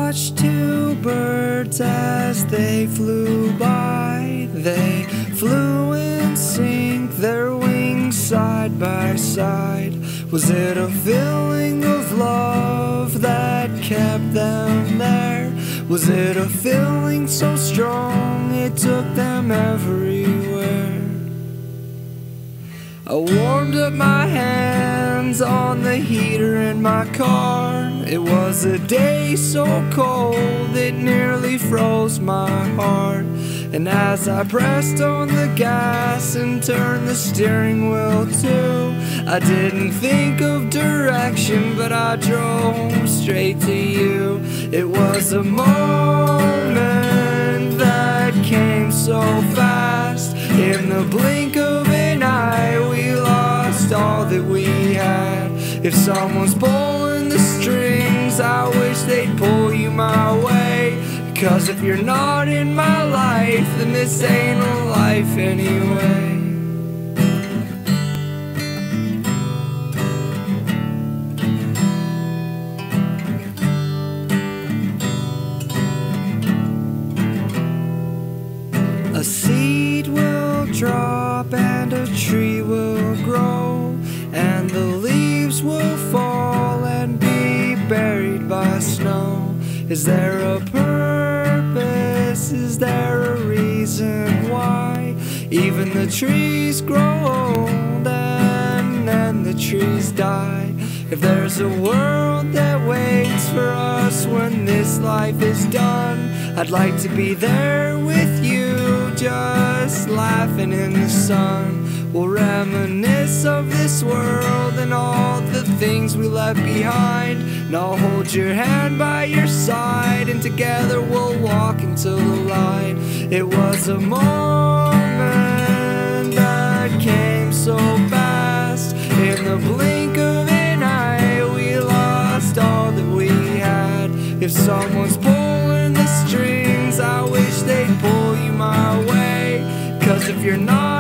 watched two birds as they flew by. They flew in sync, their wings side by side. Was it a feeling of love that kept them there? Was it a feeling so strong it took them everywhere? I warmed up my hands on the heater in my car. It was a day so cold it nearly froze my heart. And as I pressed on the gas and turned the steering wheel too, I didn't think of direction, but I drove straight to you. It was a moment that came so fast. In the blink of an eye, we lost all that we had. If someone's pulling the strings, I wish they'd pull you my way. 'Cause if you're not in my life, then this ain't a life anyway. A seed will drop and a tree will grow, and the leaves will fall and be buried by snow. Is there a purpose? Is there a reason why even the trees grow old and then the trees die? If there's a world that waits for us when this life is done, I'd like to be there with you, just laughing in the sun. We'll reminisce of this world and all the things we left behind, and I'll hold your hand by your side, and together we'll walk into the light. It was a moment that came so fast. In the blink of an eye, we lost all that we had. If someone's pulling the strings, I wish they'd pull you my way. 'Cause if you're not